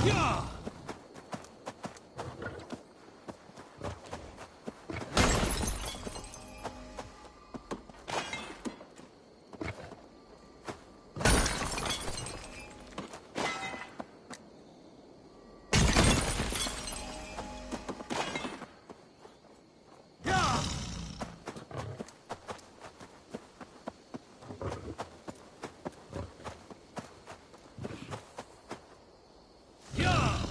Yeah! Yeah!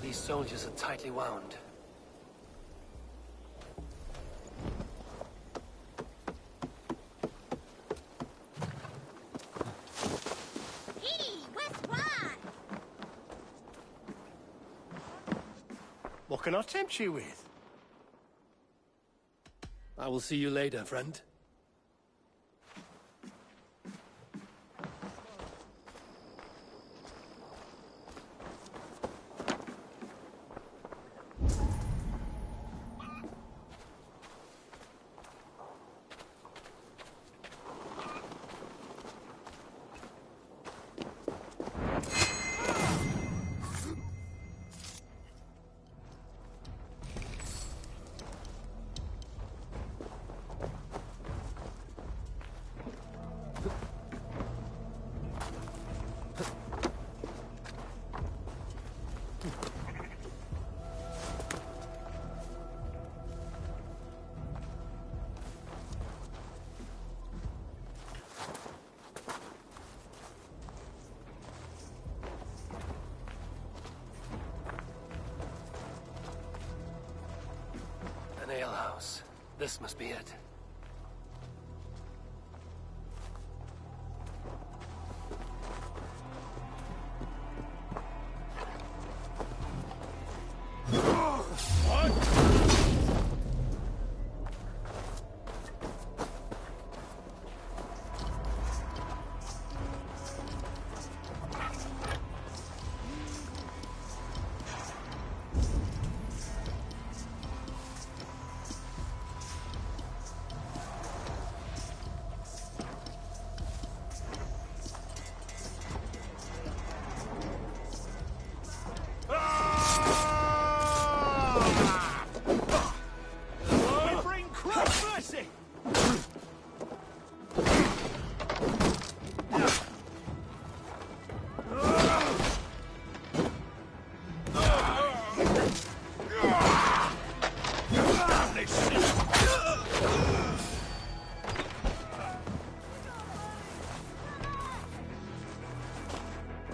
These soldiers are tightly wound. What can I tempt you with? I will see you later, friend. An alehouse. This must be it.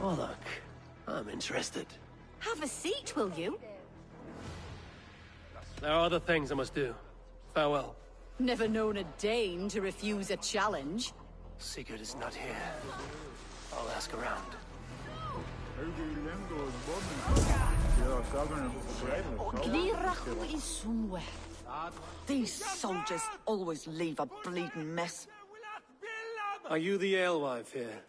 Oh, look. I'm interested. Have a seat, will you? There are other things I must do. Farewell. Never known a Dane to refuse a challenge. Sigurd is not here. I'll ask around. Glirachu is somewhere. These soldiers always leave a bleeding mess. Are you the alewife here?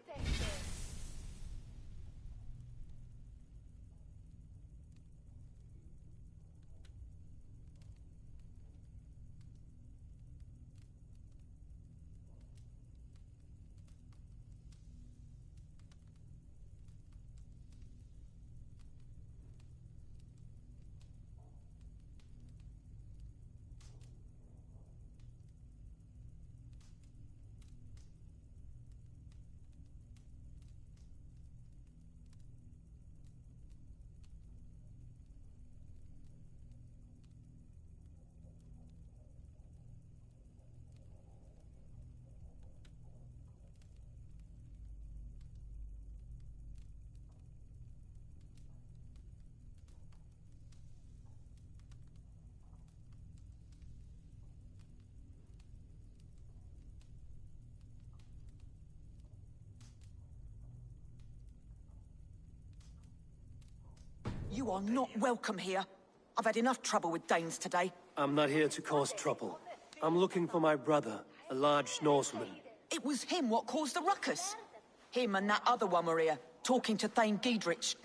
You are not welcome here. I've had enough trouble with Danes today. I'm not here to cause trouble. I'm looking for my brother, a large Norseman. It was him what caused the ruckus. Him and that other one were here, talking to Thane Giedrich.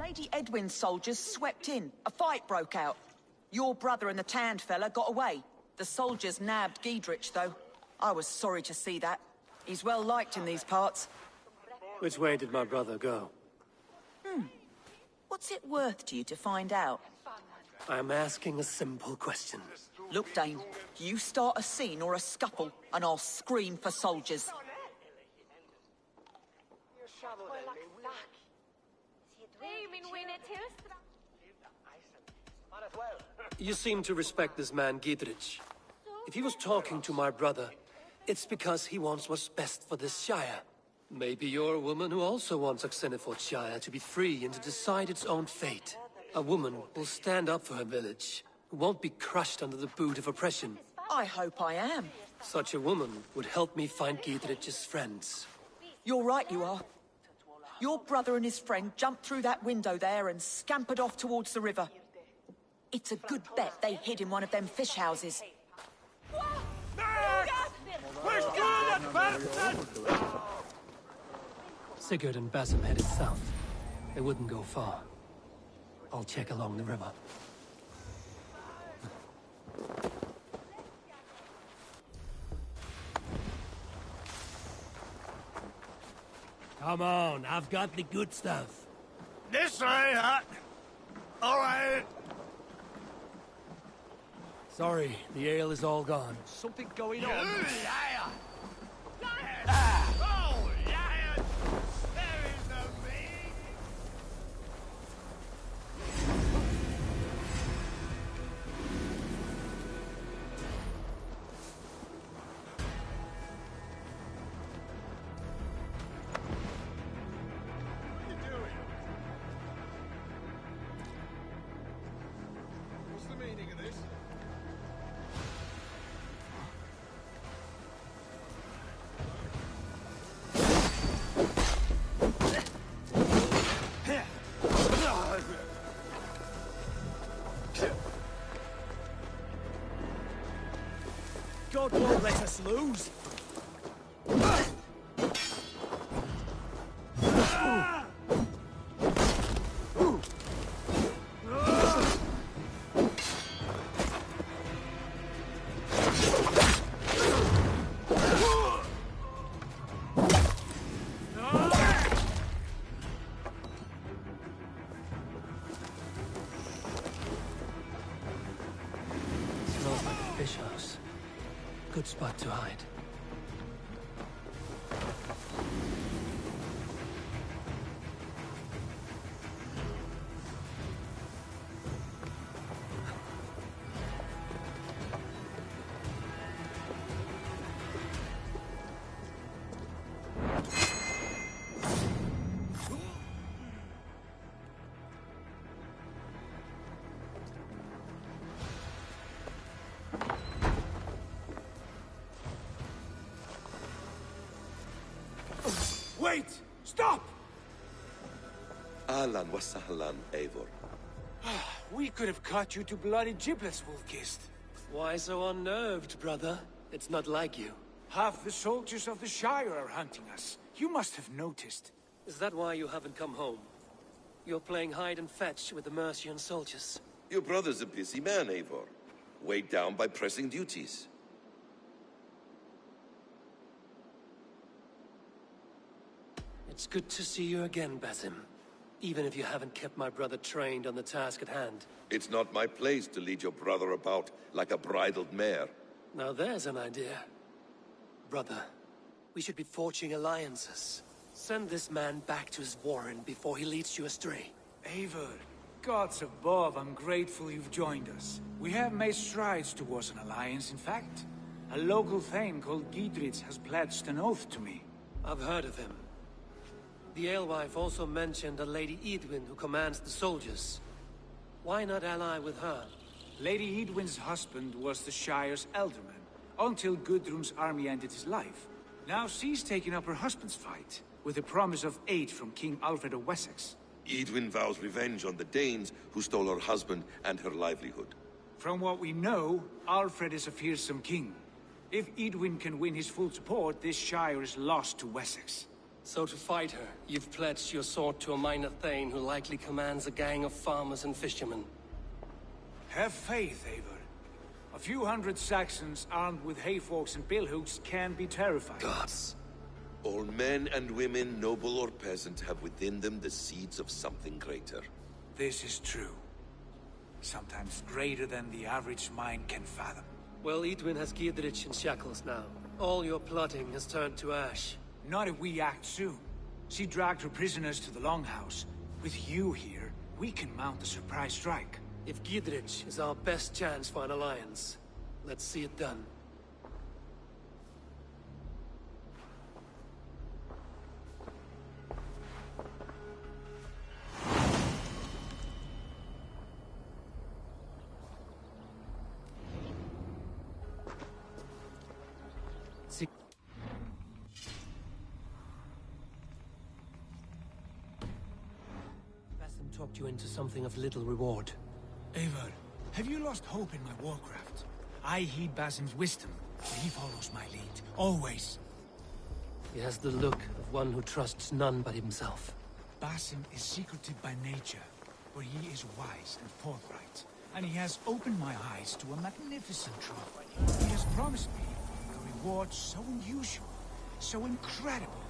Lady Edwin's soldiers swept in. A fight broke out. Your brother and the tanned fella got away. The soldiers nabbed Giedrich, though. I was sorry to see that. He's well liked in these parts. Which way did my brother go? What's it worth to you to find out? I'm asking a simple question. Look, Dane, you start a scene or a scuffle, and I'll scream for soldiers. You seem to respect this man, Giedrich. If he was talking to my brother, it's because he wants what's best for this Shire. Maybe you're a woman who also wants Oxenford Shire to be free and to decide its own fate. A woman who'll stand up for her village, who won't be crushed under the boot of oppression. I hope I am. Such a woman would help me find Giedrich's friends. You're right, you are. Your brother and his friend jumped through that window there and scampered off towards the river. It's a good bet they hid in one of them fish houses. Sigurd and Basim headed south. They wouldn't go far. I'll check along the river. Come on, I've got the good stuff. This way, Hut. All right. Sorry, the ale is all gone. Something going on. God won't let us lose. Smells like a fish house. Good spot to hide. Wait! Stop! Ahlan wa sahlan, Eivor. We could have cut you to bloody giblets, Wolf-Kissed. Why so unnerved, brother? It's not like you. Half the soldiers of the Shire are hunting us. You must have noticed. Is that why you haven't come home? You're playing hide and fetch with the Mercian soldiers. Your brother's a busy man, Eivor. Weighed down by pressing duties. It's good to see you again, Basim. Even if you haven't kept my brother trained on the task at hand. It's not my place to lead your brother about like a bridled mare. Now there's an idea. Brother, we should be forging alliances. Send this man back to his warren before he leads you astray. Eivor, gods above, I'm grateful you've joined us. We have made strides towards an alliance, in fact. A local thane called Giedrich has pledged an oath to me. I've heard of him. The alewife also mentioned a Lady Edwin who commands the soldiers. Why not ally with her? Lady Edwin's husband was the Shire's elderman, until Gudrun's army ended his life. Now she's taken up her husband's fight, with the promise of aid from King Alfred of Wessex. Edwin vows revenge on the Danes who stole her husband and her livelihood. From what we know, Alfred is a fearsome king. If Edwin can win his full support, this Shire is lost to Wessex. So to fight her, you've pledged your sword to a minor thane who likely commands a gang of farmers and fishermen. Have faith, Eivor. A few hundred Saxons armed with hayforks and billhooks can be terrifying. Gods. All men and women, noble or peasant, have within them the seeds of something greater. This is true. Sometimes greater than the average mind can fathom. Well, Edwin has Giedrich in shackles now. All your plotting has turned to ash. Not if we act soon. She dragged her prisoners to the Longhouse. With you here, we can mount a surprise strike. If Giedrich is our best chance for an alliance, let's see it done. Basim talked you into something of little reward. Eivor, have you lost hope in my warcraft? I heed Basim's wisdom, but he follows my lead, always. He has the look of one who trusts none but himself. Basim is secretive by nature, but he is wise and forthright. And he has opened my eyes to a magnificent truth. He has promised me a reward so unusual, so incredible,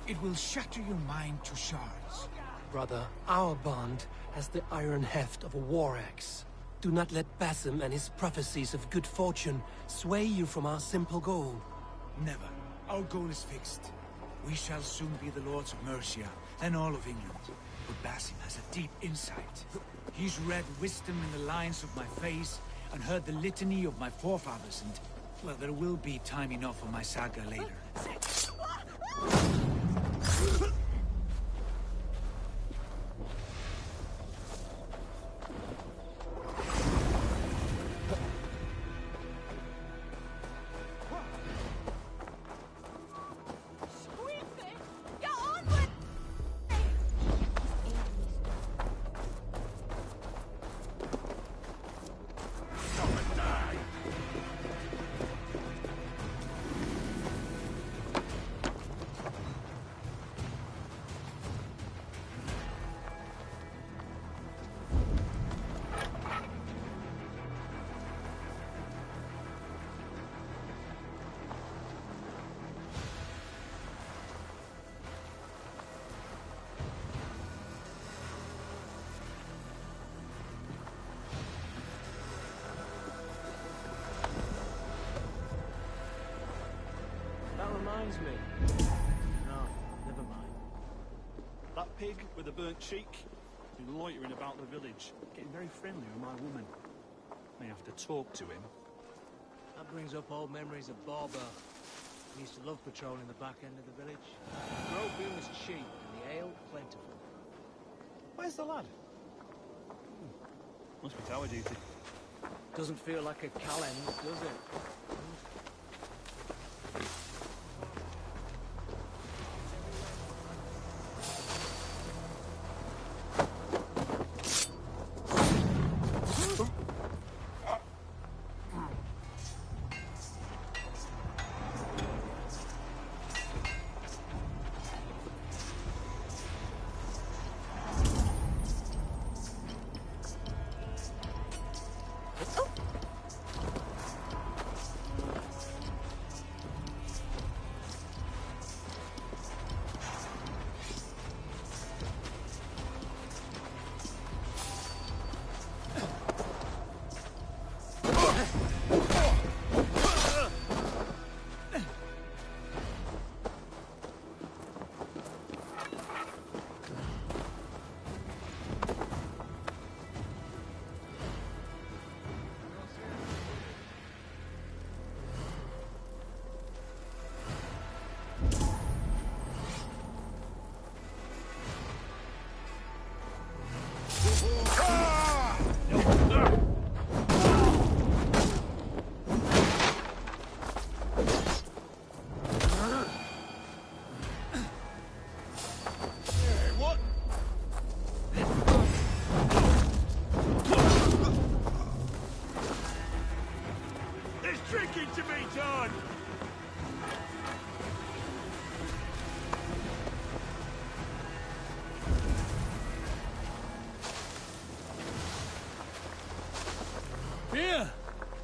it will shatter your mind to shards. Brother, our bond has the iron heft of a war axe. Do not let Basim and his prophecies of good fortune sway you from our simple goal. Never. Our goal is fixed. We shall soon be the lords of Mercia, then all of England. But Basim has a deep insight. He's read wisdom in the lines of my face, and heard the litany of my forefathers, and... well, there will be time enough for my saga later. Reminds me. No, never mind. That pig with the burnt cheek has been loitering about the village, getting very friendly with my woman. May have to talk to him. That brings up old memories of Barber. He used to love patrolling the back end of the village. The grove beer was cheap and the ale plentiful. Where's the lad? Must be tower duty. Doesn't feel like a calend, does it?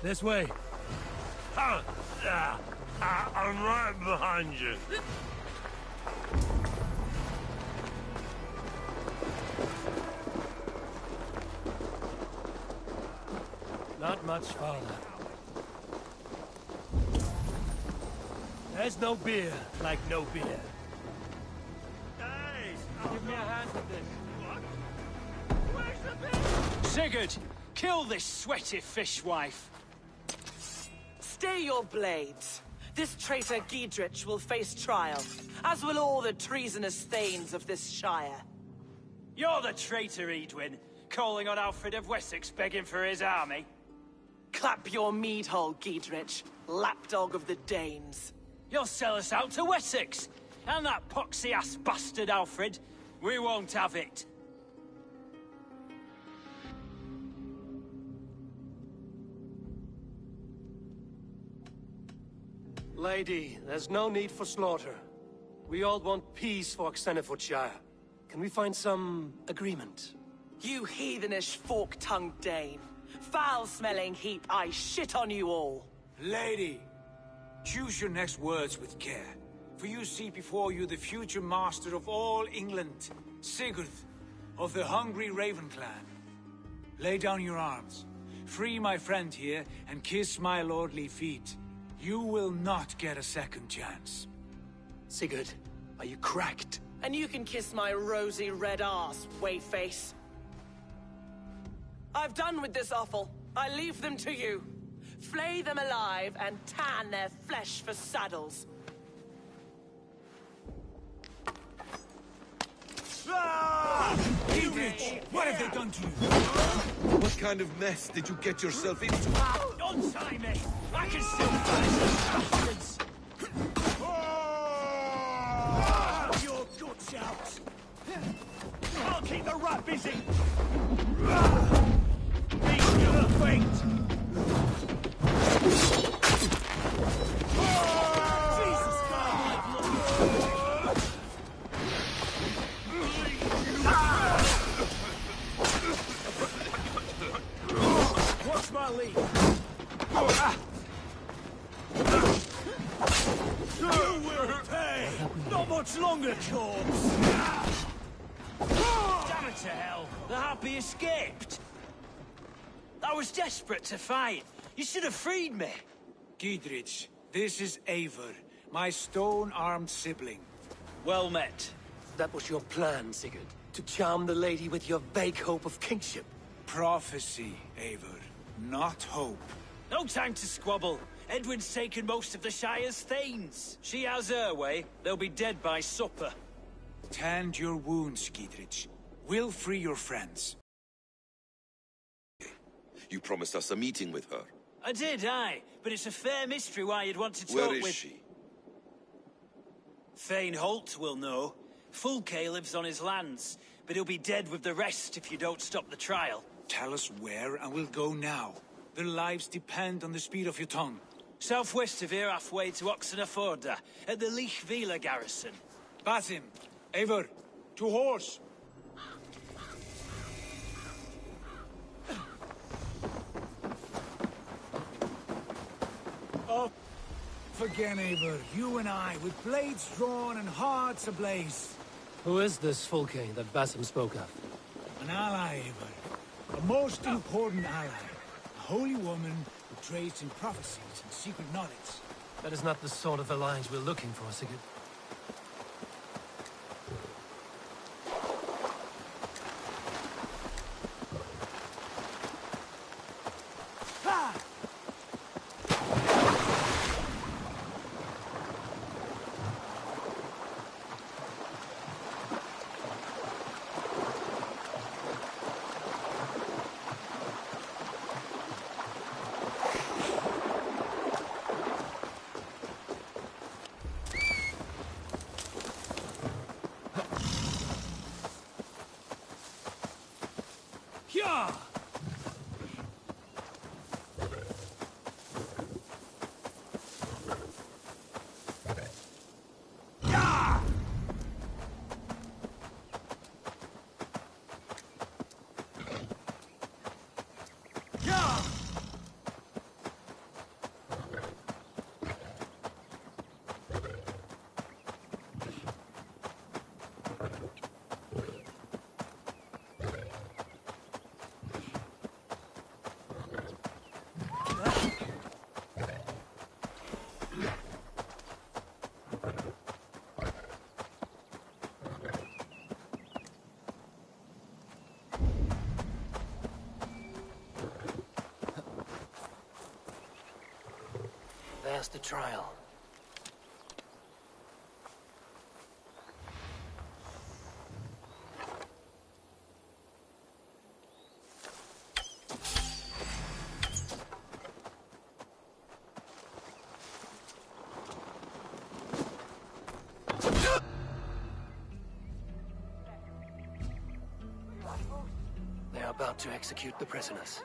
This way. I'm right behind you. Not much farther. There's no beer like no beer. Hey! Give me a hand with this. What? Where's the beer? Sigurd, kill this sweaty fishwife. Stay your blades. This traitor Giedrich will face trial, as will all the treasonous thanes of this shire. You're the traitor, Edwin, calling on Alfred of Wessex begging for his army. Clap your mead hole, Giedrich, lapdog of the Danes. You'll sell us out to Wessex, and that poxy-ass bastard Alfred. We won't have it. Lady, there's no need for slaughter. We all want peace for Xenofordshire. Can we find some agreement? You heathenish fork-tongued Dane. Foul-smelling heap, I shit on you all. Lady, choose your next words with care. For you see before you the future master of all England, Sigurd, of the hungry Raven clan. Lay down your arms. Free my friend here, and kiss my lordly feet. You will not get a second chance. Sigurd, are you cracked? And you can kiss my rosy red arse, wayface. I've done with this offal. I leave them to you. Flay them alive and tan their flesh for saddles. Giedrich, what have they done to you? What kind of mess did you get yourself into? Untie me! I can still find these bastards! Your guts out! I'll keep the rat busy! Beat your fate! Jesus God, watch my lead! You will pay! Not much longer, corpse! Damn it to hell! The Harpy escaped! I was desperate to fight. You should have freed me. Giedrich, this is Eivor, my stone-armed sibling. Well met. That was your plan, Sigurd. To charm the lady with your vague hope of kingship. Prophecy, Eivor, not hope. No time to squabble. Edwin's taken most of the Shire's thanes. She has her way. They'll be dead by supper. Tend your wounds, Giedrich. We'll free your friends. You promised us a meeting with her. I did, aye. But it's a fair mystery why you'd want to talk Where with... is she? Thane Holt will know. Fulke lives on his lands, but he'll be dead with the rest if you don't stop the trial. Tell us where, and we'll go now. Their lives depend on the speed of your tongue. Southwest of here, halfway to Oxenaforda, at the Lichvila garrison. Basim, Eivor, to horse! Up again, Eivor. You and I, with blades drawn and hearts ablaze. Who is this Fulke that Basim spoke of? An ally, Eivor. A most important ally. A holy woman who trades in prophecies and secret knowledge. That is not the sort of alliance we're looking for, Sigurd. pass the trial. They're about to execute the prisoners.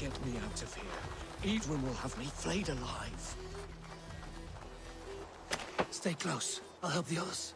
Get me out of here. Edwin will have me flayed alive. Stay close. I'll help the others.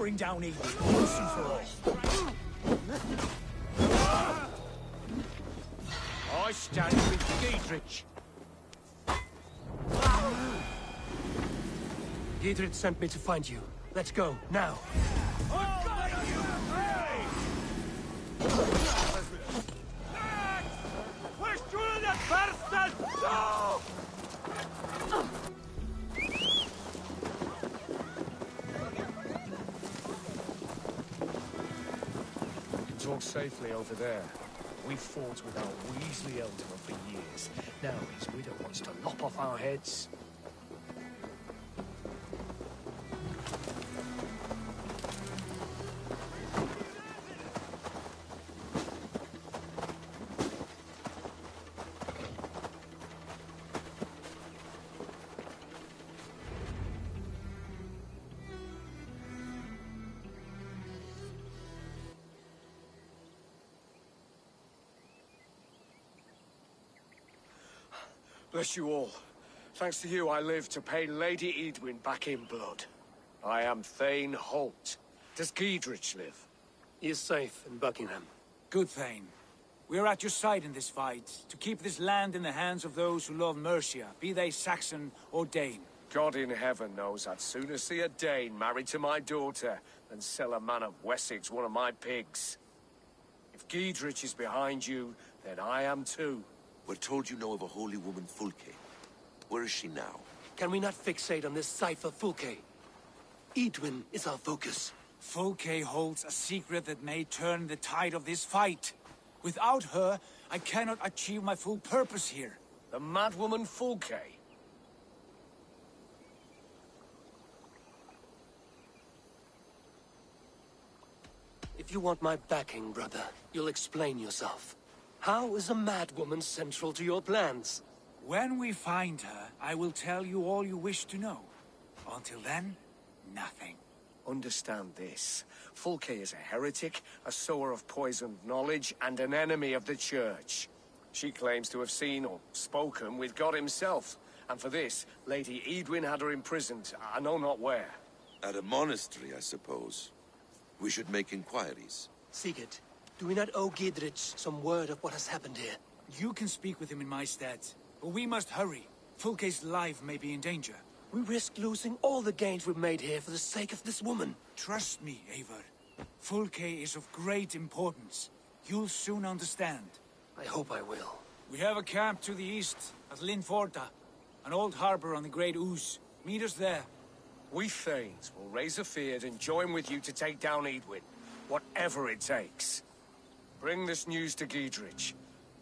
bring down Eden once and for all. I stand with Giedrich. Giedrich sent me to find you. Let's go, now. You talk safely over there. We fought with our Weasley elder for years. Now his widow wants to lop off our heads. Bless you all. Thanks to you, I live to pay Lady Edwin back in blood. I am Thane Holt. Does Giedrich live? He is safe in Buckingham. Good, Thane. We are at your side in this fight, to keep this land in the hands of those who love Mercia, be they Saxon or Dane. God in heaven knows I'd sooner see a Dane married to my daughter than sell a man of Wessex one of my pigs. If Giedrich is behind you, then I am too. We're told you know of a holy woman, Fulke. Where is she now? Can we not fixate on this cipher, Fulke? Edwin is our focus. Fulke holds a secret that may turn the tide of this fight. Without her, I cannot achieve my full purpose here. The madwoman Fulke? If you want my backing, brother, you'll explain yourself. How is a madwoman central to your plans? When we find her, I will tell you all you wish to know. Until then, nothing. Understand this. Fulke is a heretic, a sower of poisoned knowledge, and an enemy of the Church. She claims to have seen or spoken with God himself. And for this, Lady Edwin had her imprisoned, I know not where. At a monastery, I suppose. We should make inquiries. Sigurd, do we not owe Giedrich some word of what has happened here? You can speak with him in my stead, but we must hurry. Fulke's life may be in danger. We risk losing all the gains we've made here for the sake of this woman. Trust me, Eivor. Fulke is of great importance. You'll soon understand. I hope I will. We have a camp to the east, at Linforta. An old harbor on the Great Ouse. Meet us there. We Thanes will raise a fear and join with you to take down Edwin, whatever it takes. Bring this news to Giedrich,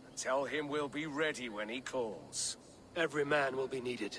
and tell him we'll be ready when he calls. Every man will be needed.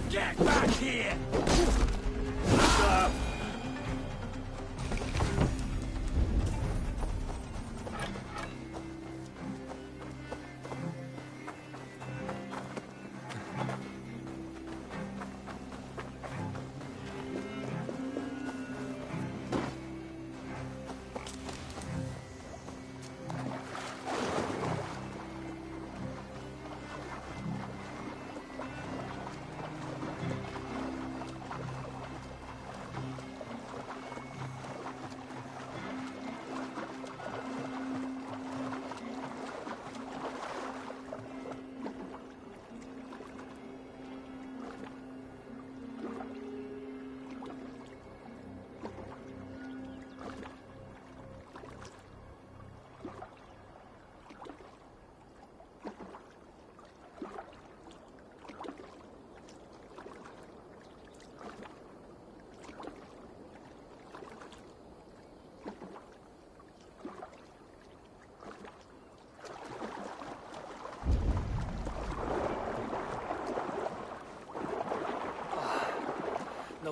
Get back here!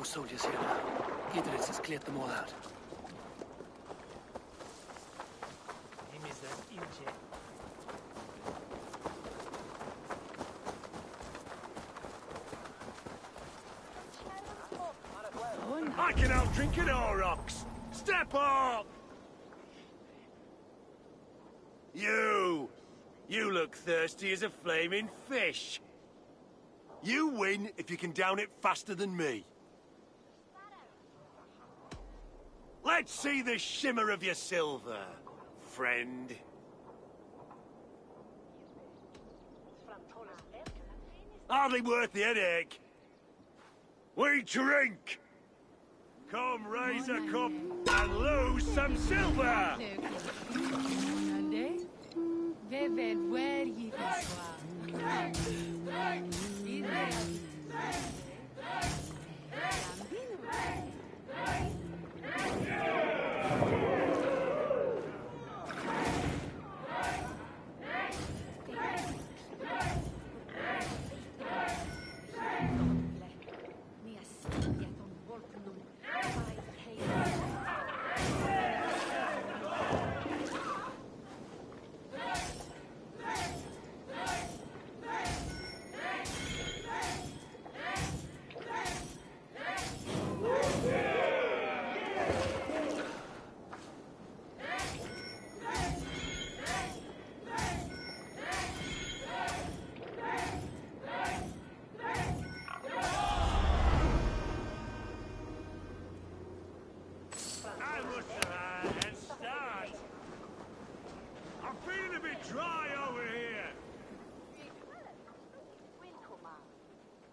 No soldiers here now. Gidritz has cleared them all out. I can out-drink an Aurochs! Step up! You! You look thirsty as a flaming fish. You win if you can down it faster than me. Let's see the shimmer of your silver, friend. Hardly worth the headache. We drink! Come raise a cup and lose some silver!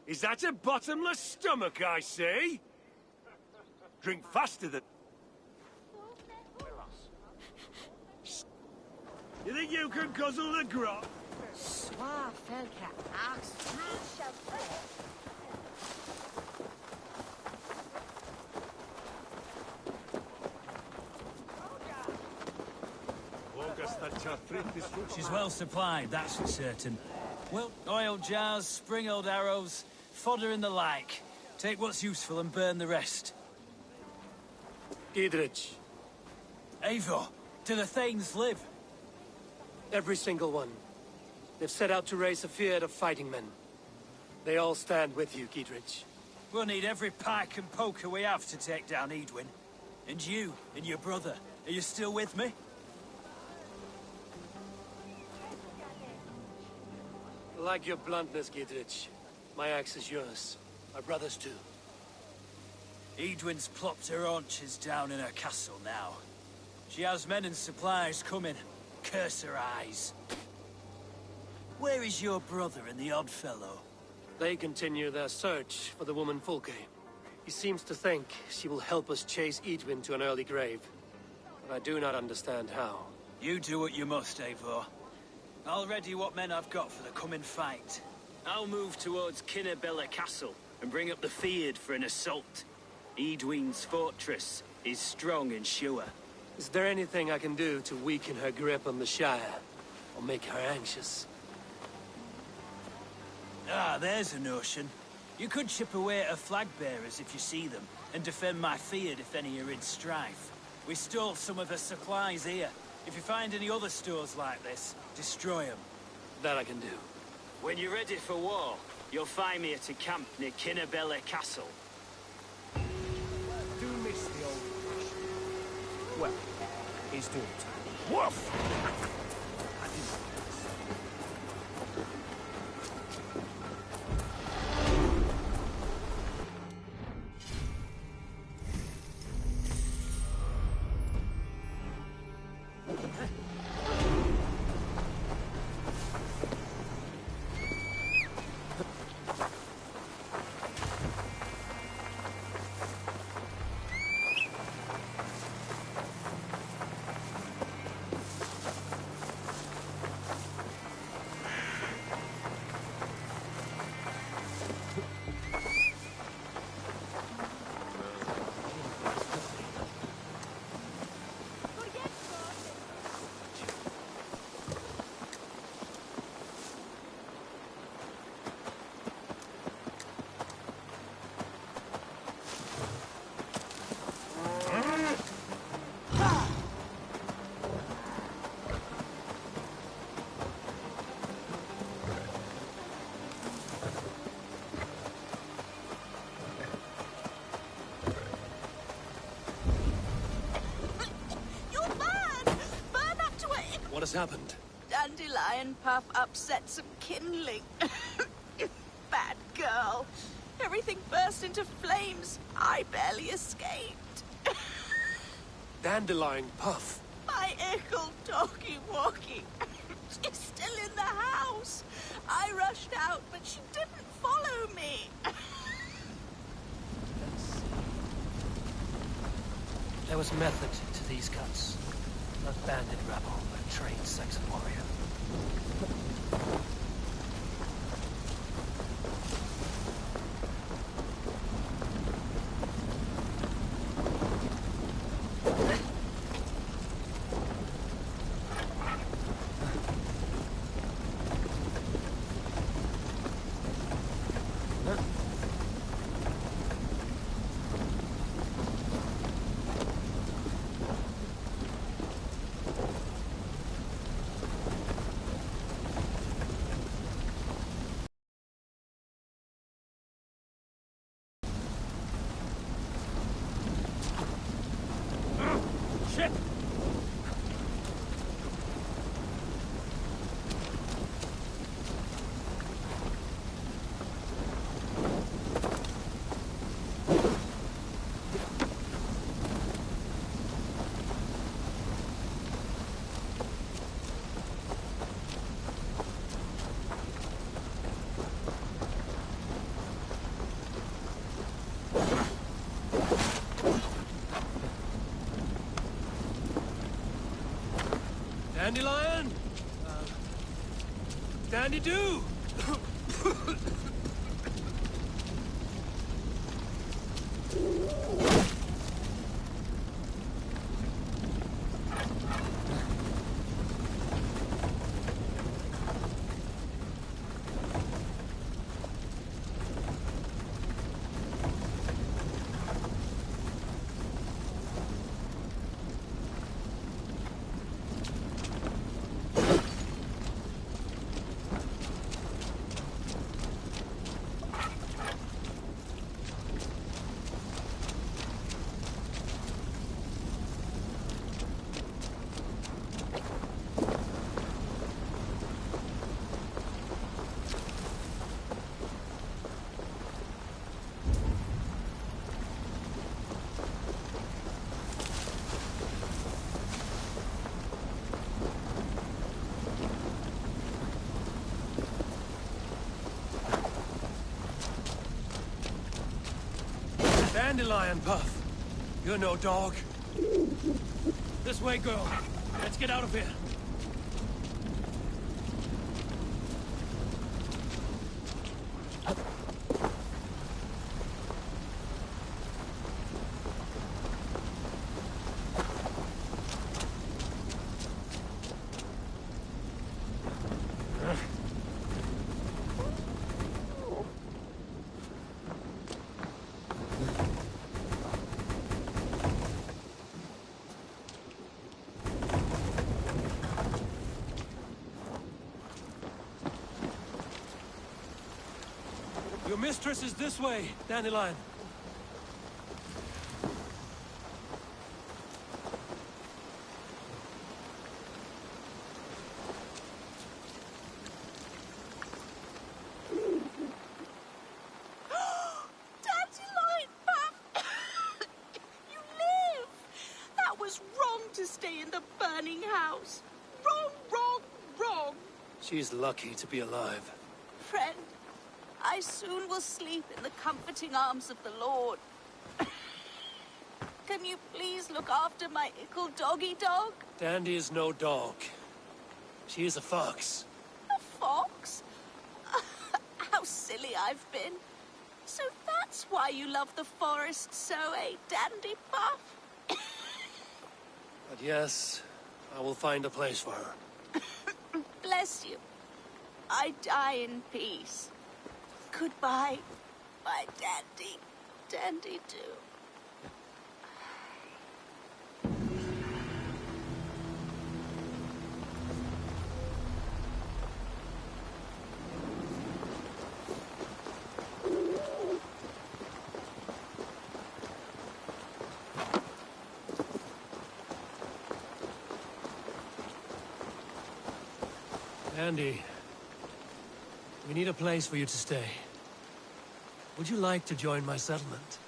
Is that a bottomless stomach I see? Drink faster than... You think you can guzzle the grog? She's well supplied, that's for certain. Well, oil jars, spring-old arrows, fodder and the like. Take what's useful and burn the rest. Gidritch. Eivor, do the Thanes live? Every single one. They've set out to raise a fear of fighting men. They all stand with you, Gidritch. We'll need every pike and poker we have to take down Edwin. And you, and your brother, are you still with me? I like your bluntness, Gidritch. My axe is yours. My brother's too. Edwin's plopped her haunches down in her castle now. She has men and supplies coming. Curse her eyes. Where is your brother and the odd fellow? They continue their search for the woman Fulke. He seems to think she will help us chase Edwin to an early grave. But I do not understand how. You do what you must, Eivor. I'll ready what men I've got for the coming fight. I'll move towards Kinnabella Castle and bring up the Fyrd for an assault. Edwin's fortress is strong and sure. Is there anything I can do to weaken her grip on the Shire? Or make her anxious? Ah, there's a notion. You could chip away at her flag-bearers if you see them, and defend my Fyrd if any are in strife. We stole some of her supplies here. If you find any other stores like this, destroy them. That I can do. When you're ready for war, you'll find me at a camp near Kinnabella Castle. Do miss the old fashioned. Well, it's doing time. Woof! has happened? Dandelion Puff upset some kindling. Bad girl. Everything burst into flames. I barely escaped. Dandelion Puff? My ickle doggy walkie. She's still in the house. I rushed out, but she didn't follow me. There was method to these cuts. Not bandit rebel, but a trained Saxon warrior. Dandelion? Dandy-doo! Dandelion Puff. You're no dog. This way, girl. Let's get out of here. Your mistress is this way, Dandelion. Dandelion Puff! You live! That was wrong to stay in the burning house. Wrong, wrong, wrong. She's lucky to be alive. Friend, I soon will sleep in the comforting arms of the Lord. Can you please look after my ickle doggy dog? Dandy is no dog. She is a fox. A fox? How silly I've been. So that's why you love the forest so, eh, Dandy Puff? But yes, I will find a place for her. Bless you. I die in peace. Goodbye, my dandy, dandy-doo. Randy, we need a place for you to stay. Would you like to join my settlement?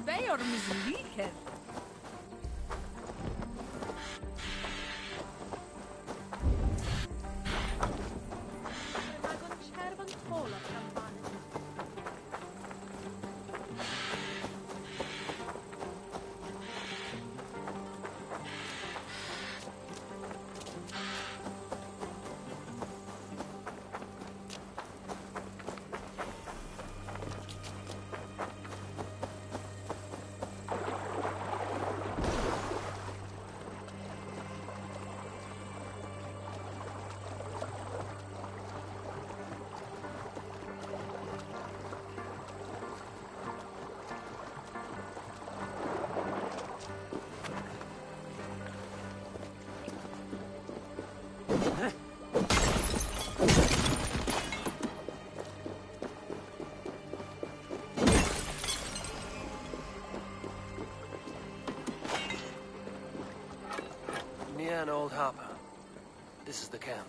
Beyorumuz liker. Near an old harbor. This is the camp.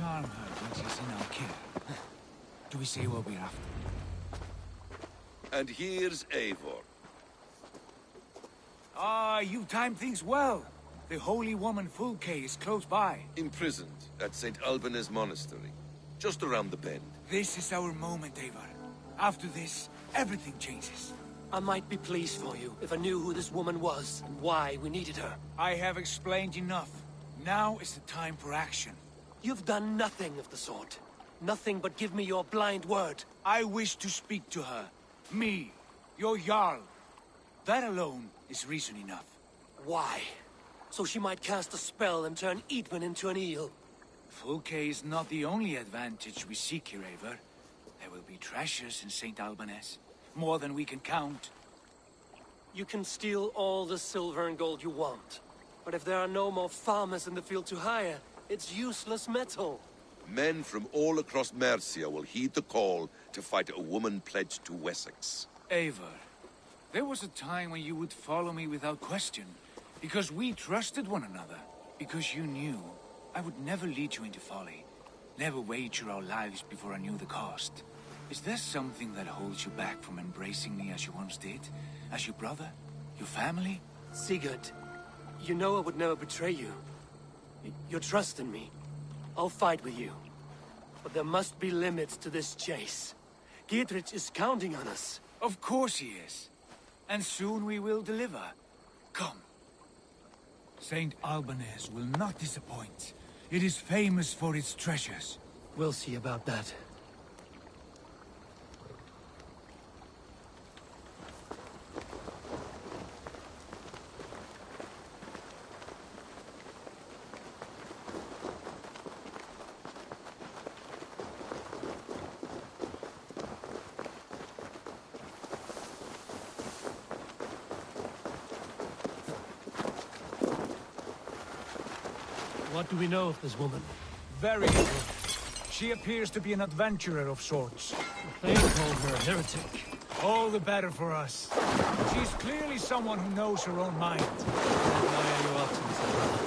charm her when she's in our care. Do we say what we're after? And here's Eivor. Ah, you timed things well. The holy woman Fulke is close by. Imprisoned at St. Alban's Monastery, just around the bend. This is our moment, Eivor. After this, everything changes. I might be pleased for you if I knew who this woman was and why we needed her. I have explained enough. Now is the time for action. You've done nothing of the sort. Nothing but give me your blind word. I wish to speak to her. Me, your Jarl. That alone is reason enough. Why? So she might cast a spell and turn Eatman into an eel. Fulke is not the only advantage we seek here, Eivor. There will be treasures in St. Alban's. More than we can count. You can steal all the silver and gold you want. But if there are no more farmers in the field to hire, it's useless metal. Men from all across Mercia will heed the call to fight a woman pledged to Wessex. Eivor, there was a time when you would follow me without question. Because we trusted one another. Because you knew I would never lead you into folly. Never wager our lives before I knew the cost. Is there something that holds you back from embracing me as you once did? As your brother? Your family? Sigurd, you know I would never betray you. Your trust in me. I'll fight with you. But there must be limits to this chase. Giedrich is counting on us. Of course he is. And soon we will deliver. Come. St. Alban's will not disappoint. It is famous for its treasures. We'll see about that. What do we know of this woman? Very little. She appears to be an adventurer of sorts. They called her a heretic. All the better for us. She's clearly someone who knows her own mind. Why are you after me, brother?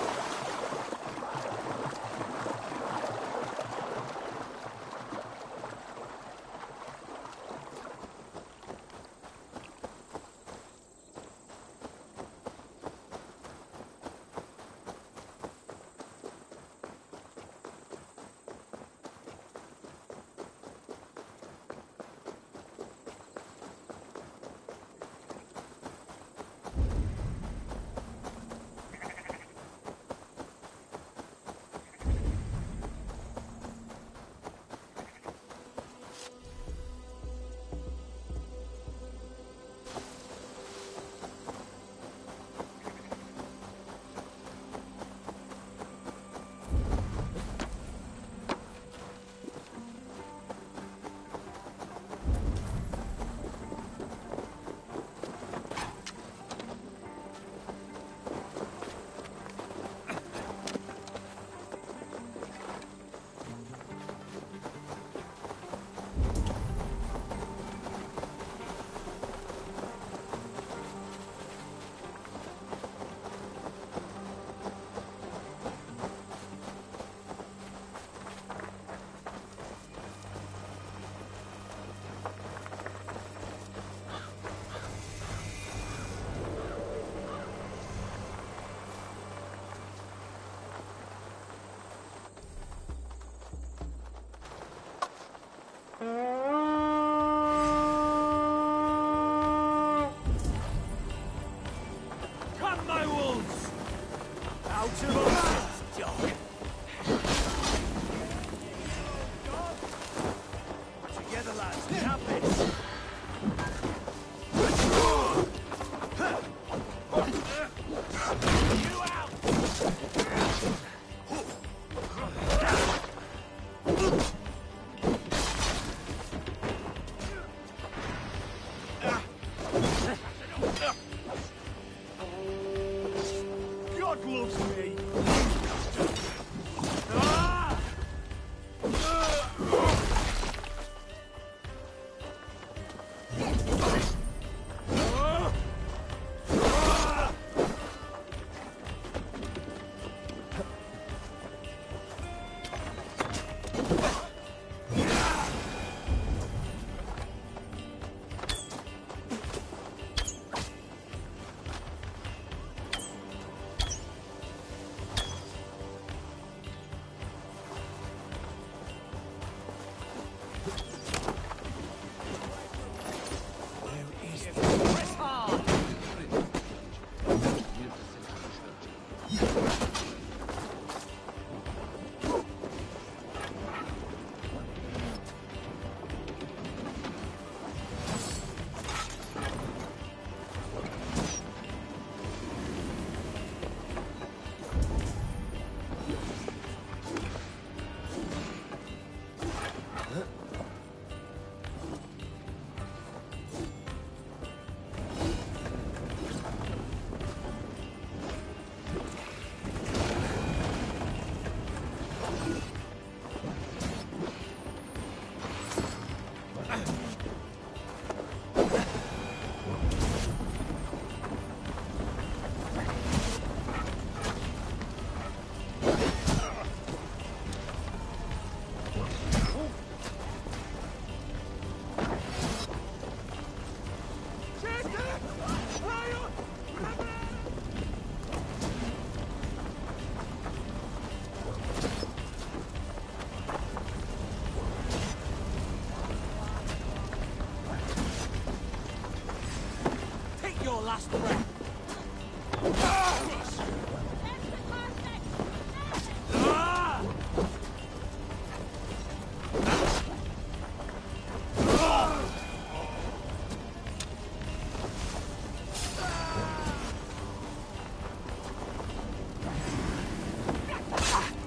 Your last breath.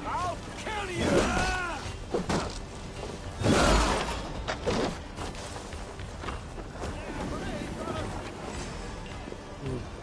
I'll kill you! Mm.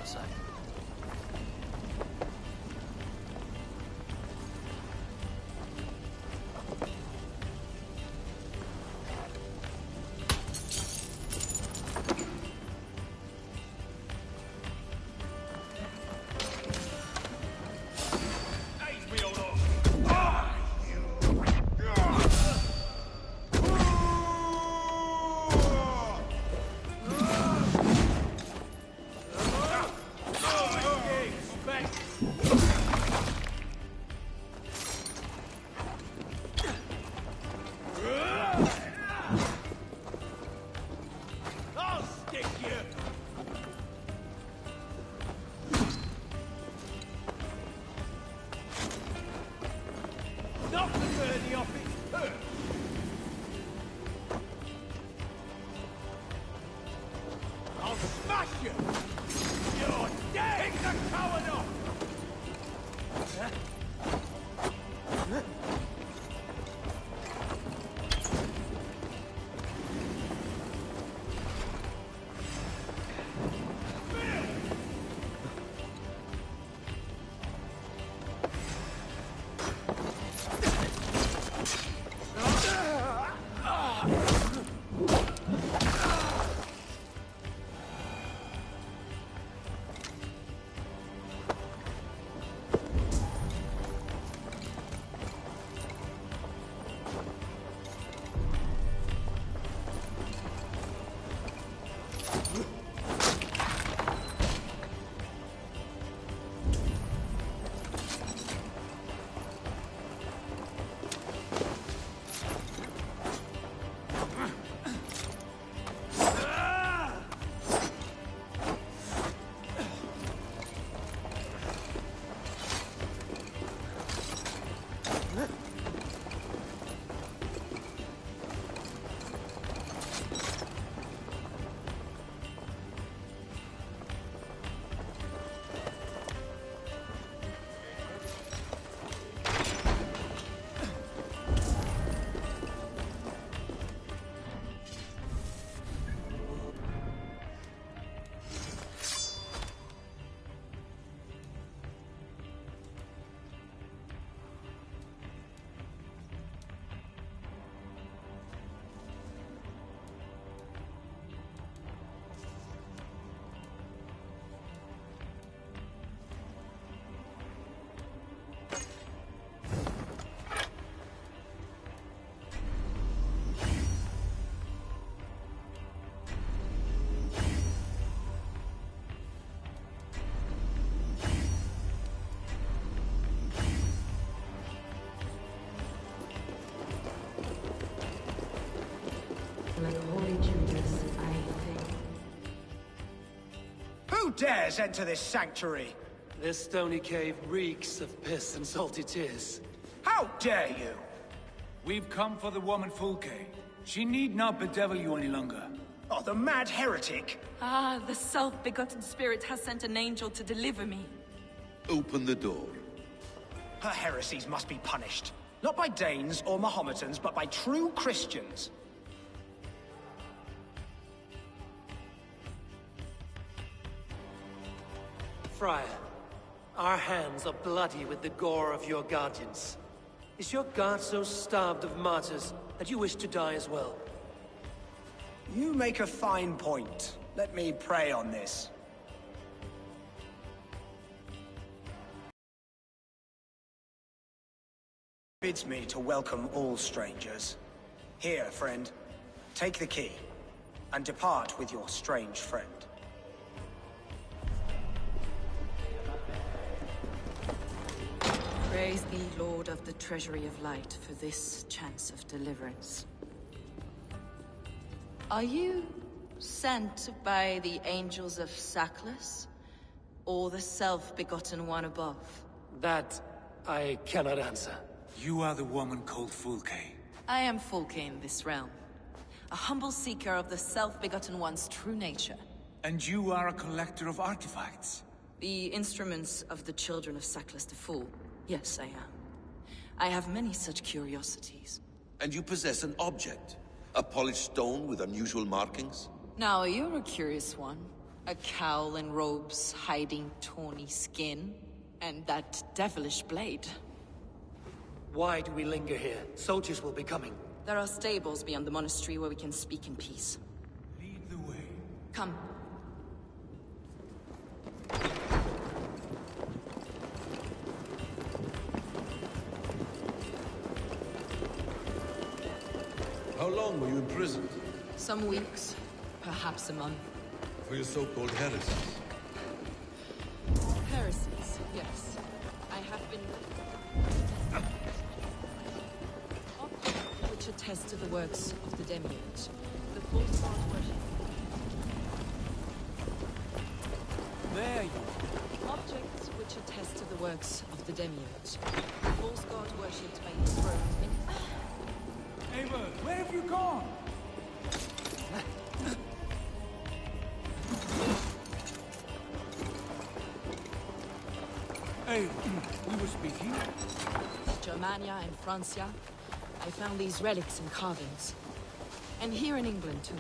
outside. Who dares enter this sanctuary? This stony cave reeks of piss and salty tears. How dare you? We've come for the woman Fulke. She need not bedevil you any longer. Oh, the mad heretic! Ah, the self-begotten spirit has sent an angel to deliver me. Open the door. Her heresies must be punished. Not by Danes or Mahometans, but by true Christians. Friar, our hands are bloody with the gore of your guardians. Is your guard so starved of martyrs that you wish to die as well? You make a fine point. Let me pray on this. Bids me to welcome all strangers. Here, friend, take the key, and depart with your strange friend. Praise thee, Lord of the Treasury of Light, for this chance of deliverance. Are you sent by the angels of Sackless, or the self-begotten one above? That I cannot answer. You are the woman called Fulke. I am Fulke in this realm, a humble seeker of the self-begotten one's true nature. And you are a collector of artifacts? The instruments of the children of Sackless the Fool. Yes, I am. I have many such curiosities. And you possess an object? A polished stone with unusual markings? Now, you're a curious one. A cowl and robes hiding tawny skin, and that devilish blade. Why do we linger here? Soldiers will be coming. There are stables beyond the monastery where we can speak in peace. Lead the way. Come. How long were you imprisoned? Some weeks, perhaps a month. For your so-called heresies? Heresies, yes. I have been... which attest to the works of the demiurge. The false god worship. There you Objects which attest to the works of the demiurge. The false god worshipped by his throne in... Eivor, where have you gone? Hey, we were speaking. Germania and Francia, I found these relics and carvings. And here in England, too.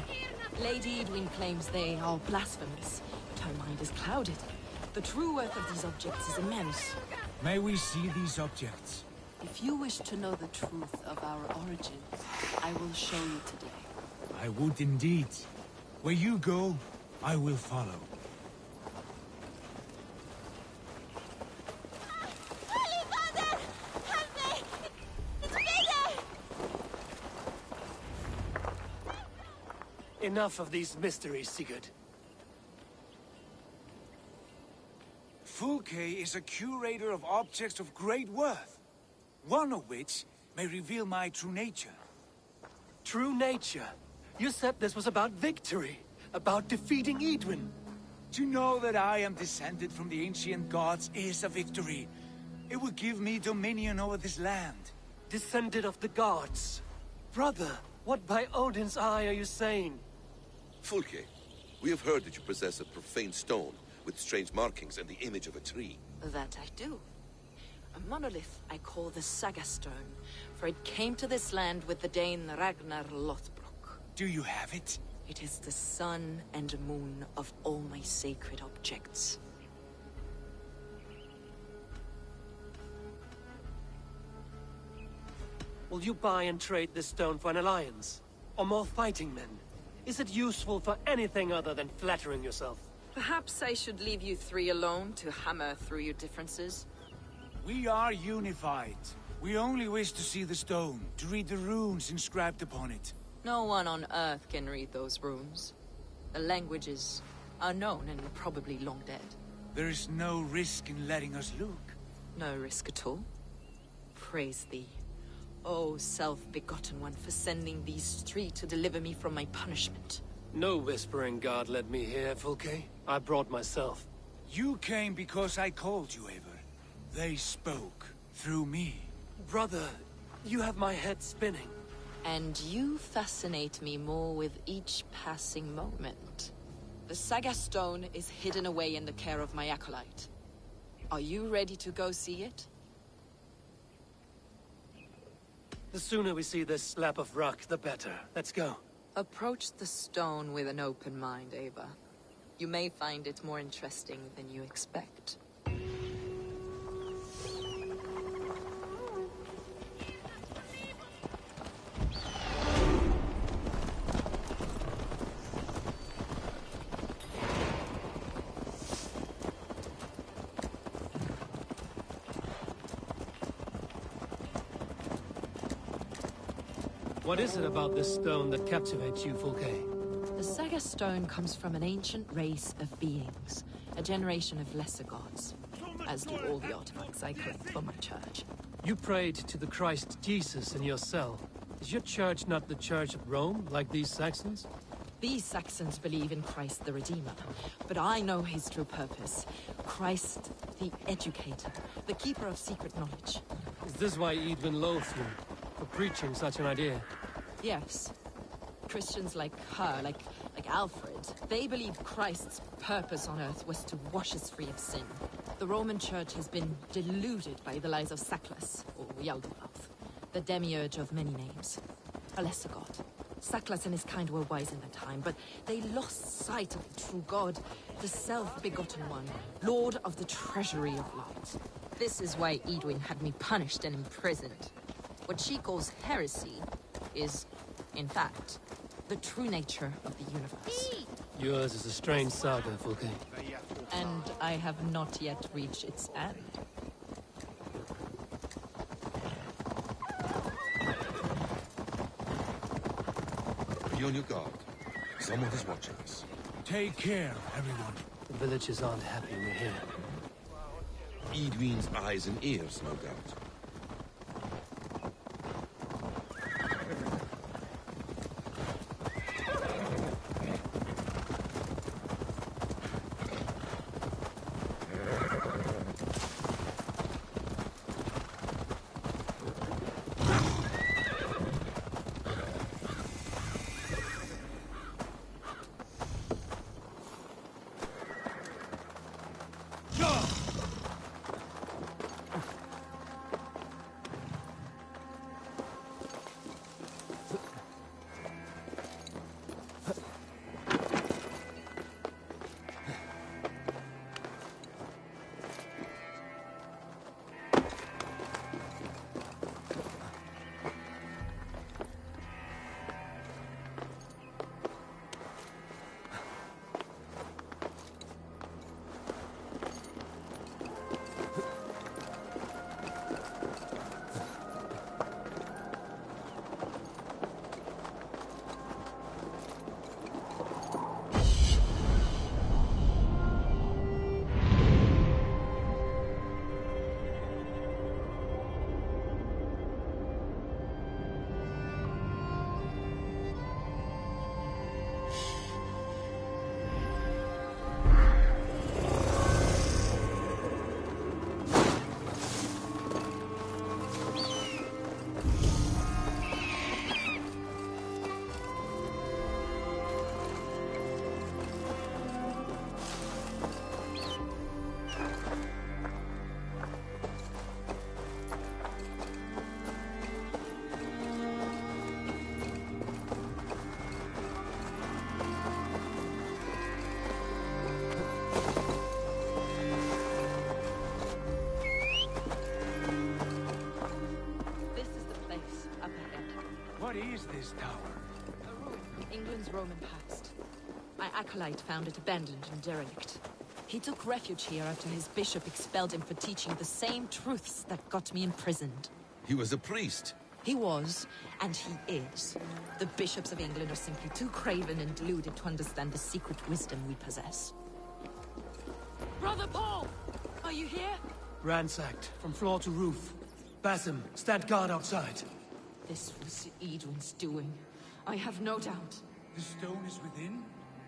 Lady Edwin claims they are blasphemous, but her mind is clouded. The true worth of these objects is immense. May we see these objects? If you wish to know the truth of our origins, I will show you today. I would indeed. Where you go, I will follow. Holy Father! Help me! It's bigger! Enough of these mysteries, Sigurd. Fulke is a curator of objects of great worth, one of which may reveal my true nature. True nature? You said this was about victory, about defeating Edwin. To know that I am descended from the ancient gods is a victory. It would give me dominion over this land. Descended of the gods? Brother, what by Odin's eye are you saying? Fulke, we have heard that you possess a profane stone with strange markings and the image of a tree. That I do. A monolith I call the Saga Stone, for it came to this land with the Dane Ragnar Lothbrok. Do you have it? It is the sun and moon of all my sacred objects. Will you buy and trade this stone for an alliance? Or more fighting men? Is it useful for anything other than flattering yourself? Perhaps I should leave you three alone to hammer through your differences? We are unified. We only wish to see the stone, to read the runes inscribed upon it. No one on Earth can read those runes. The languages are known and probably long dead. There is no risk in letting us look. No risk at all. Praise thee, O self-begotten one, for sending these three to deliver me from my punishment. No whispering god led me here, Fulke. I brought myself. You came because I called you, Eivor. They spoke through me. Brother, you have my head spinning. And you fascinate me more with each passing moment. The Saga Stone is hidden away in the care of my acolyte. Are you ready to go see it? The sooner we see this slab of rock, the better. Let's go. Approach the stone with an open mind, Ava. You may find it more interesting than you expect. What is it about this stone that captivates you, Fulke? The Saga Stone comes from an ancient race of beings, a generation of lesser gods, as do all the artifacts I collect for my church. You prayed to the Christ Jesus in your cell. Is your church not the Church of Rome, like these Saxons? These Saxons believe in Christ the Redeemer, but I know his true purpose. Christ the Educator, the keeper of secret knowledge. Is this why Edwin loathed you, for preaching such an idea? Yes. Christians like her, like Alfred, they believed Christ's purpose on earth was to wash us free of sin. The Roman Church has been deluded by the lies of Sackless, or Yaldabaoth, the demiurge of many names, a lesser god. Saklas and his kind were wise in their time, but they lost sight of the true god, the self-begotten one, lord of the treasury of light. This is why Edwin had me punished and imprisoned. What she calls heresy is, in fact, the true nature of the universe. Yours is a strange saga, Fulke. And I have not yet reached its end. Be on your guard. Someone is watching us. Take care, everyone. The villagers aren't happy we're here. Edwin's eyes and ears, no doubt. What is this tower? A ruin. England's Roman past. My acolyte found it abandoned and derelict. He took refuge here after his bishop expelled him for teaching the same truths that got me imprisoned. He was a priest. He was, and he is. The bishops of England are simply too craven and deluded to understand the secret wisdom we possess. Brother Paul! Are you here? Ransacked, from floor to roof. Basim, stand guard outside. This was Edwin's doing. I have no doubt. The stone is within?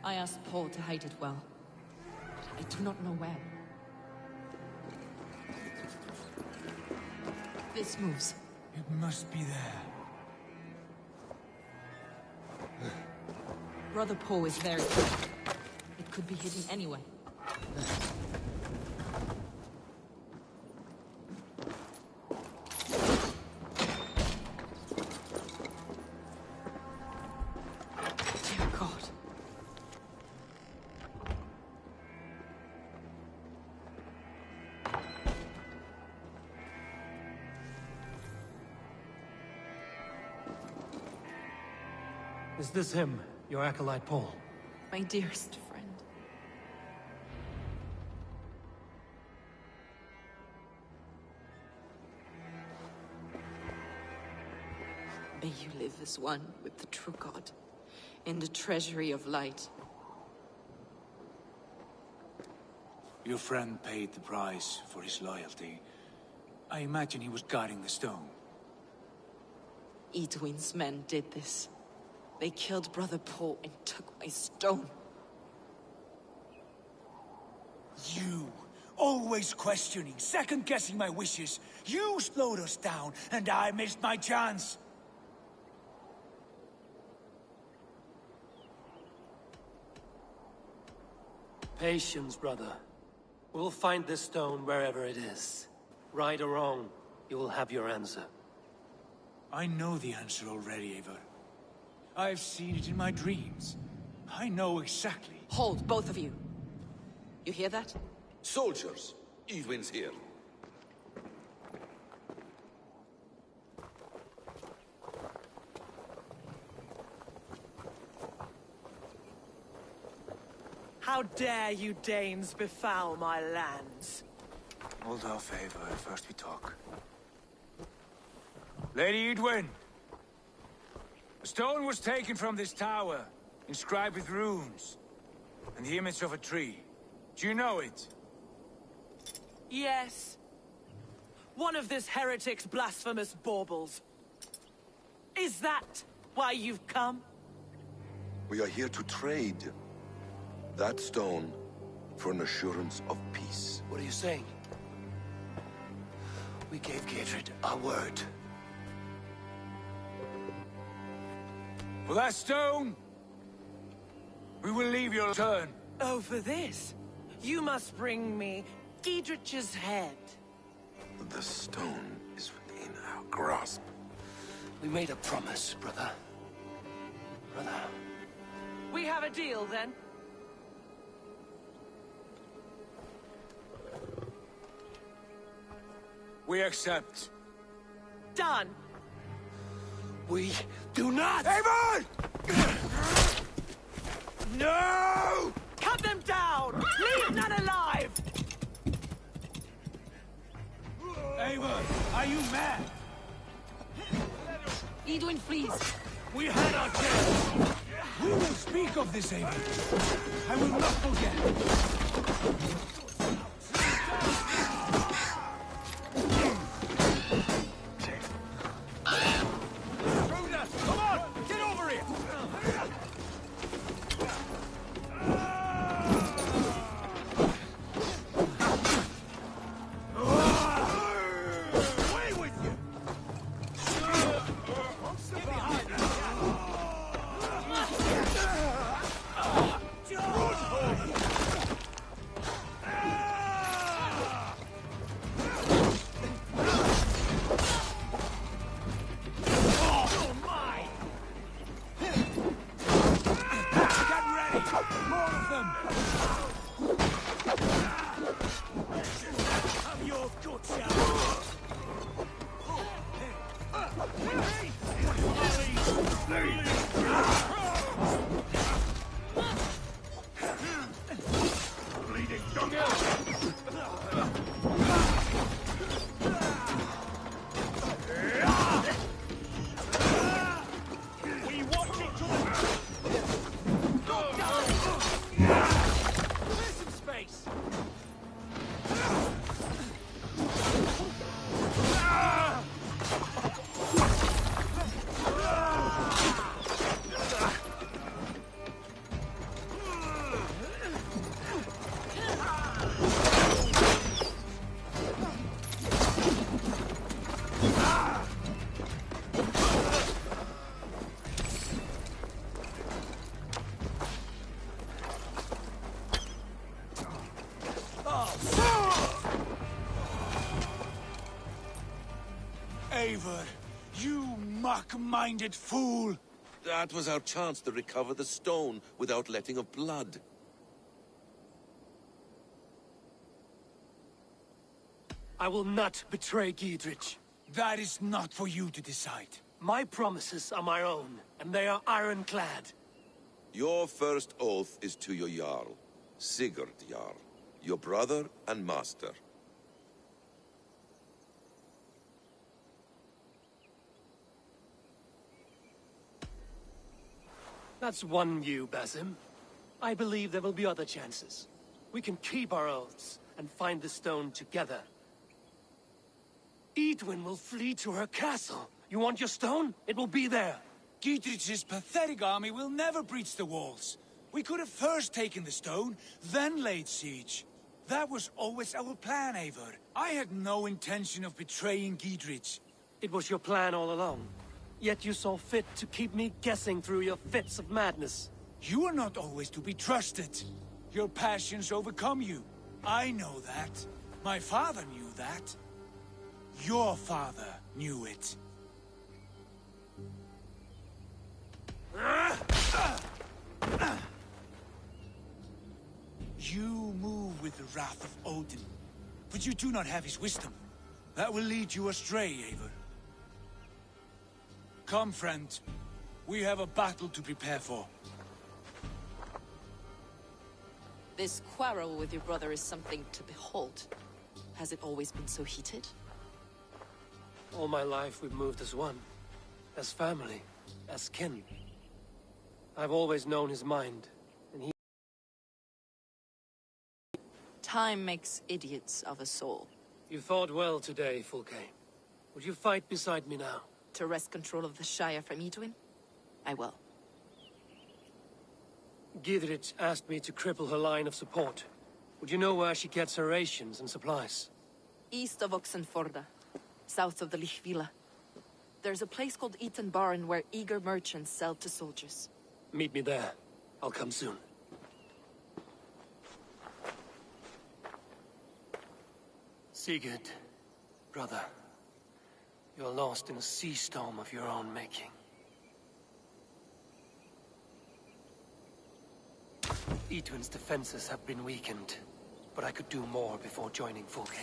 I asked Paul to hide it well. But I do not know where. This moves. It must be there. Brother Paul is very good. It could be hidden anywhere. Dear God. Is this him, your acolyte Paul? My dearest friend. May you live as one with the true God, in the treasury of light. Your friend paid the price for his loyalty. I imagine he was guarding the stone. Edwin's men did this. They killed Brother Paul and took my stone. You! Always questioning, second-guessing my wishes. You slowed us down, and I missed my chance. Patience, brother. We'll find this stone wherever it is. Right or wrong, you will have your answer. I know the answer already, Eivor. I've seen it in my dreams. I know exactly. Hold, both of you. You hear that? Soldiers! Edwin's here. How dare you Danes befoul my lands? Hold off, Eivor. First we talk. Lady Edwin! A stone was taken from this tower, inscribed with runes, and the image of a tree. Do you know it? Yes. One of this heretic's blasphemous baubles. Is that why you've come? We are here to trade. That stone for an assurance of peace. What are you saying? We gave Gatred our word. For that stone, we will leave your turn. Oh, for this? You must bring me Giedrich's head. The stone is within our grasp. We made a promise, brother. Brother. We have a deal, then? We accept. Done. We do not! Eivor! No! Cut them down! Leave none alive! Eivor, are you mad? Edwin, please. We had our chance. We will speak of this, Eivor. I will not forget. Eivor, you mock-minded fool! That was our chance to recover the stone without letting of blood. I will not betray Giedrich. That is not for you to decide. My promises are my own, and they are ironclad. Your first oath is to your Jarl, Sigurd Jarl, your brother and master. That's one view, Basim. I believe there will be other chances. We can keep our oaths and find the stone together. Edwin will flee to her castle. You want your stone? It will be there. Giedrich's pathetic army will never breach the walls. We could have first taken the stone, then laid siege. That was always our plan, Eivor. I had no intention of betraying Giedrich. It was your plan all along. Yet you saw fit to keep me guessing through your fits of madness. You are not always to be trusted. Your passions overcome you. I know that. My father knew that. Your father knew it. with the wrath of Odin, but you do not have his wisdom. That will lead you astray, Eivor. Come, friend. We have a battle to prepare for. This quarrel with your brother is something to behold. Has it always been so heated? All my life we've moved as one. As family. As kin. I've always known his mind, and he... Time makes idiots of us all. You fought well today, Fulke. Would you fight beside me now? To wrest control of the Shire from Edwin? I will. Gidrich asked me to cripple her line of support. Would you know where she gets her rations and supplies? East of Oxenforda, south of the Lichvila. There's a place called Eaton Barn where eager merchants sell to soldiers. Meet me there. I'll come soon. Sigurd, brother. You're lost in a sea storm of your own making. Edwin's defenses have been weakened, but I could do more before joining Fulke.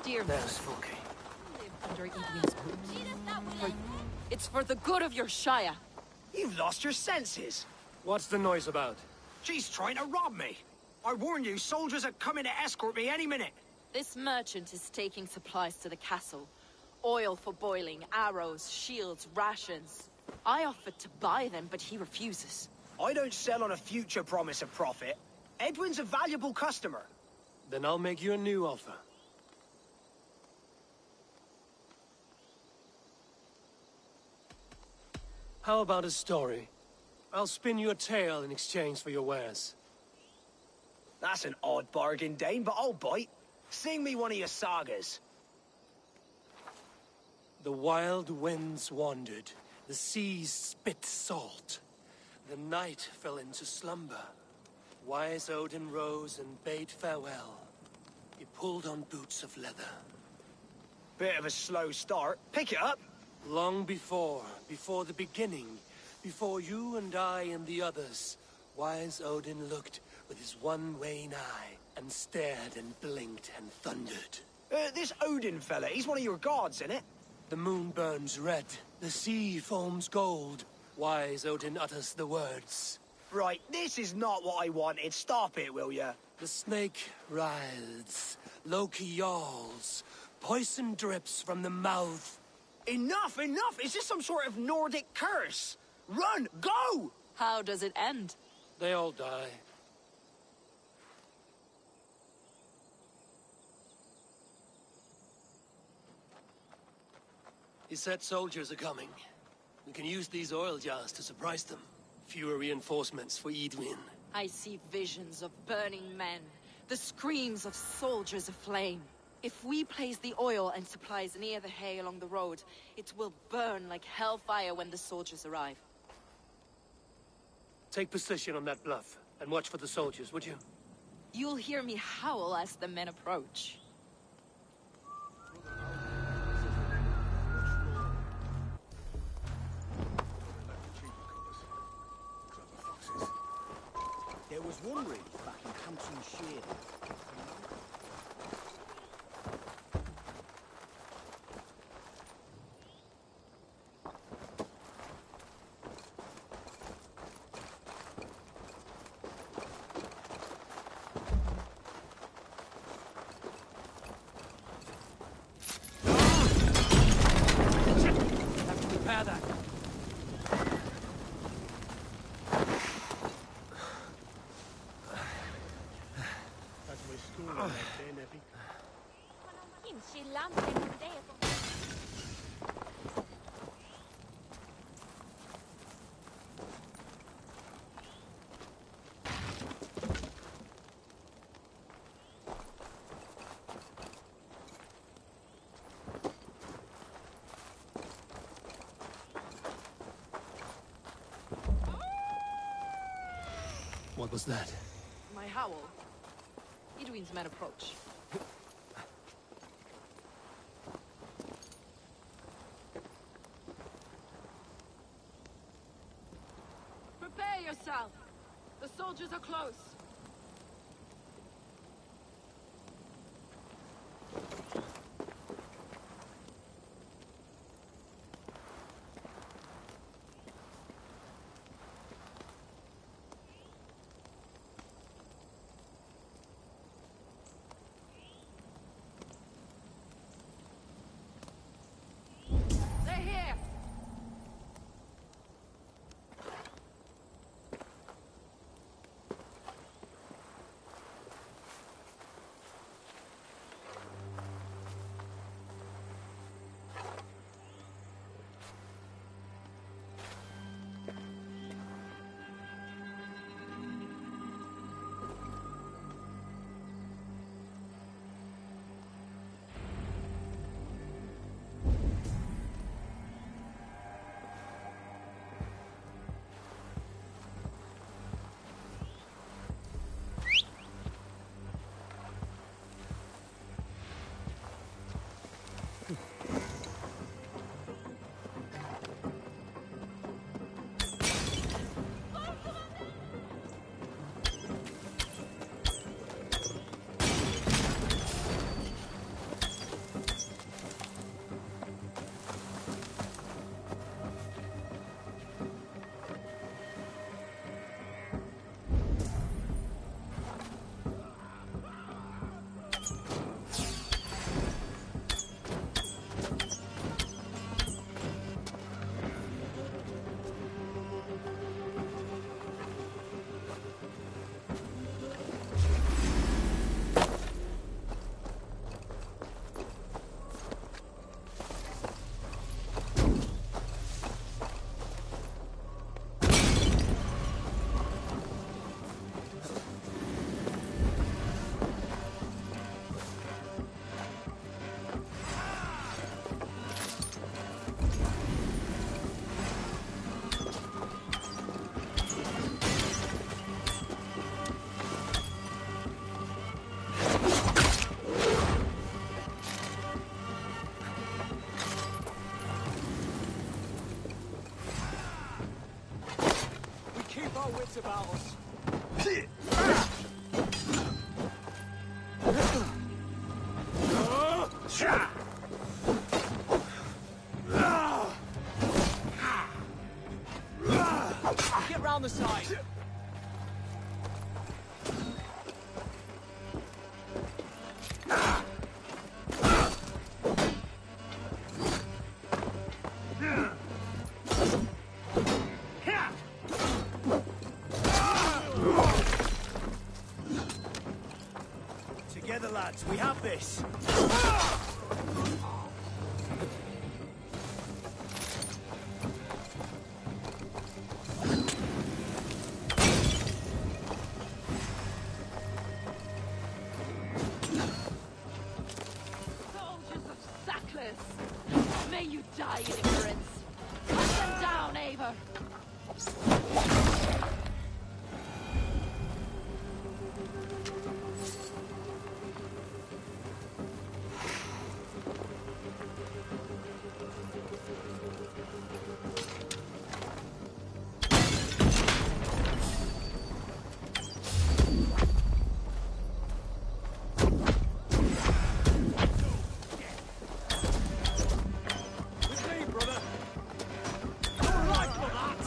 Dear There's Fulke. live under Edwin's roof. It's for the good of your Shire. You've lost your senses. What's the noise about? She's trying to rob me. I warn you, soldiers are coming to escort me any minute. This merchant is taking supplies to the castle. Oil for boiling, arrows, shields, rations. I offered to buy them, but he refuses. I don't sell on a future promise of profit. Edwin's a valuable customer. Then I'll make you a new offer. How about a story? I'll spin you a tale in exchange for your wares. That's an odd bargain, Dane, but I'll bite. Sing me one of your sagas. The wild winds wandered, the seas spit salt. The night fell into slumber. Wise Odin rose and bade farewell. He pulled on boots of leather. Bit of a slow start. Pick it up. Long before the beginning, before you and I and the others, Wise Odin looked with his one-wane eye and stared and blinked and thundered. This Odin fella, he's one of your gods, innit? The moon burns red, the sea foams gold. Wise Odin utters the words. Right, this is not what I wanted. Stop it, will ya? The snake writhes, Loki yawls, poison drips from the mouth. Enough, enough! Is this some sort of Nordic curse? Run! Go! How does it end? They all die. He said soldiers are coming. We can use these oil jars to surprise them. Fewer reinforcements for Edwin. I see visions of burning men, the screams of soldiers aflame. If we place the oil and supplies near the hay along the road, it will burn like hellfire when the soldiers arrive. Take position on that bluff, and watch for the soldiers, would you? You'll hear me howl as the men approach. There was one ridge back in Hamptonshire. Have to repair that. What was that? My howl. Edwin's men approach. Prepare yourself! The soldiers are close! They're here! Keep our wits about us. Get round the side. Together, lads, we have this. Soldiers of Sackless! May you die in ignorance! Hunt them down, Eivor! With me, brother. Your life for that!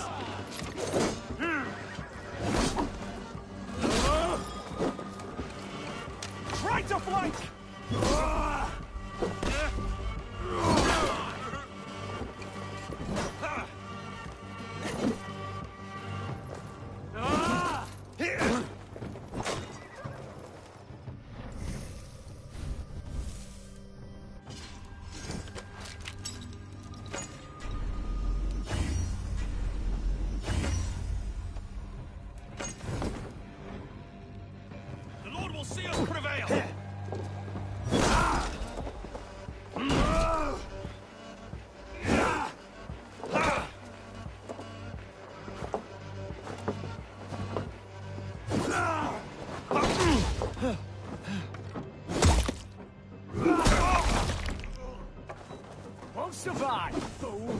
Survive, fool!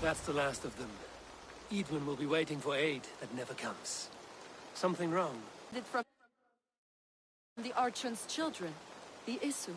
That's the last of them. Edwin will be waiting for aid that never comes. Something wrong. From the Archon's children, the Isu.